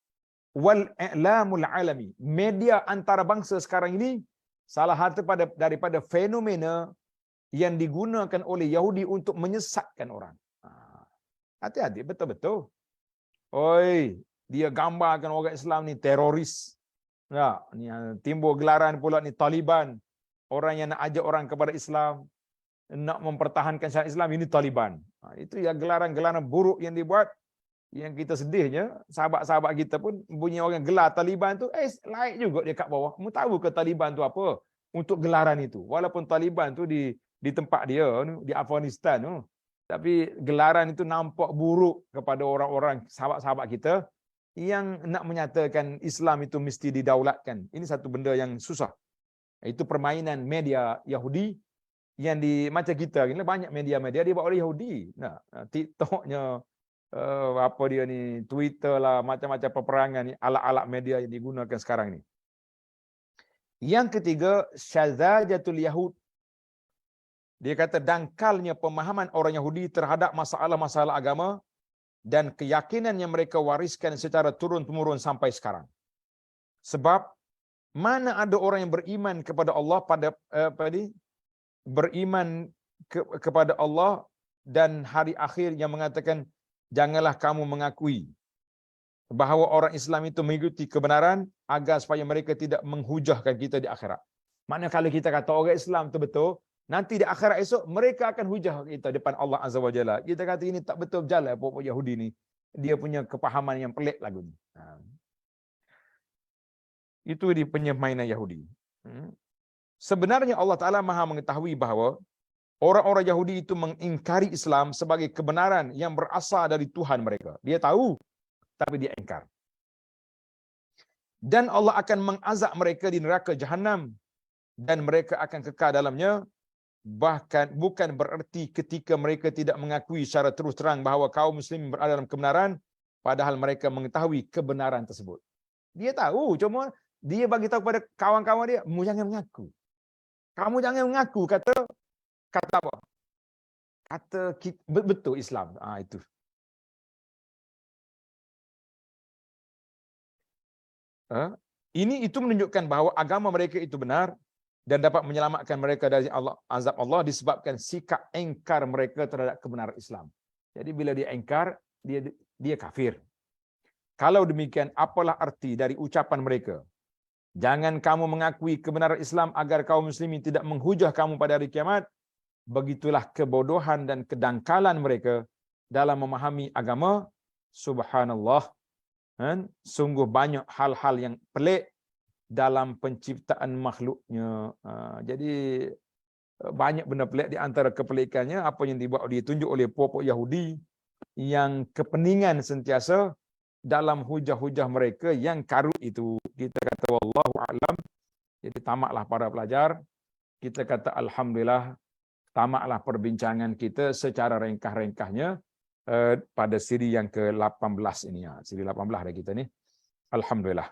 Wal i'lamul alami. Media antarabangsa sekarang ini salah satu daripada fenomena yang digunakan oleh Yahudi untuk menyesatkan orang. Hati-hati, betul-betul. Oi, dia gambarkan orang Islam ni teroris. Ya, ni timbul gelaran pula ni Taliban. Orang yang nak ajak orang kepada Islam, nak mempertahankan syariat Islam, ini Taliban. Itu ya gelaran-gelaran buruk yang dibuat. Yang kita sedihnya, sahabat-sahabat kita pun bunyi orang gelar Taliban tu, laik juga dia kat bawah. Kamu tahu ke Taliban tu apa? Untuk gelaran itu. Walaupun Taliban tu di tempat dia, di Afghanistan tu. Tapi gelaran itu nampak buruk kepada orang-orang sahabat-sahabat kita yang nak menyatakan Islam itu mesti didaulatkan. Ini satu benda yang susah. Itu permainan media Yahudi yang macam kita ni banyak media-media dibuat oleh Yahudi. TikToknya, apa dia ni, Twitter lah, macam-macam peperangan ni, alat-alat media yang digunakan sekarang ni. Yang ketiga, syazajatul Yahud. Dia kata dangkalnya pemahaman orang Yahudi terhadap masalah-masalah agama dan keyakinan yang mereka wariskan secara turun-temurun sampai sekarang. Sebab mana ada orang yang beriman kepada Allah beriman kepada Allah dan hari akhir yang mengatakan janganlah kamu mengakui bahawa orang Islam itu mengikuti kebenaran agar supaya mereka tidak menghujahkan kita di akhirat. Maknanya kalau kita kata orang Islam itu betul, nanti di akhirat esok mereka akan hujah kita depan Allah Azza wa Jalla. Kita kata ini tak betul berjalan pokok Yahudi ni. Dia punya kepahaman yang pelik lagu ni. Itu di penyemainan Yahudi. Sebenarnya Allah Ta'ala maha mengetahui bahawa orang-orang Yahudi itu mengingkari Islam sebagai kebenaran yang berasal dari Tuhan mereka. Dia tahu, tapi dia ingkar. Dan Allah akan mengazab mereka di neraka Jahannam. Dan mereka akan kekal dalamnya. Bahkan bukan bererti ketika mereka tidak mengakui secara terus terang bahawa kaum muslimin berada dalam kebenaran, padahal mereka mengetahui kebenaran tersebut. Dia tahu, cuma dia bagi tahu kepada kawan-kawan dia, kamu jangan mengaku. Kamu jangan mengaku, kata apa? Kata betul Islam. Itu. Itu menunjukkan bahawa agama mereka itu benar dan dapat menyelamatkan mereka dari azab Allah disebabkan sikap engkar mereka terhadap kebenaran Islam. Jadi bila dia engkar, dia kafir. Kalau demikian, apalah arti dari ucapan mereka? Jangan kamu mengakui kebenaran Islam agar kaum muslimin tidak menghujah kamu pada hari kiamat. Begitulah kebodohan dan kedangkalan mereka dalam memahami agama. Subhanallah. Sungguh banyak hal-hal yang pelik dalam penciptaan makhluknya. Jadi banyak benda pelik. Di antara kepelikannya apa yang ditunjuk oleh puak-puak Yahudi yang kepentingan sentiasa dalam hujah-hujah mereka yang karut itu. Kita kata wallahu a'lam. Jadi tamatlah para pelajar. Kita kata alhamdulillah, tamatlah perbincangan kita secara ringkas-ringkasnya pada siri yang ke-18 ini. Siri 18 dah kita ni. Alhamdulillah.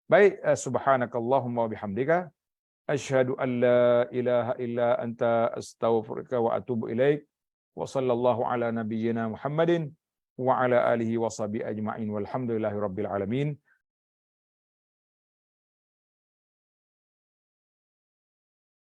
Baik, subhanakallahumma wa bihamdika asyhadu an la ilaha illa anta astaghfiruka wa atubu ilaik. Wa sallallahu ala nabiyyina Muhammadin wa ala alihi wa sahbihi ajma'in walhamdulillahi rabbil alamin.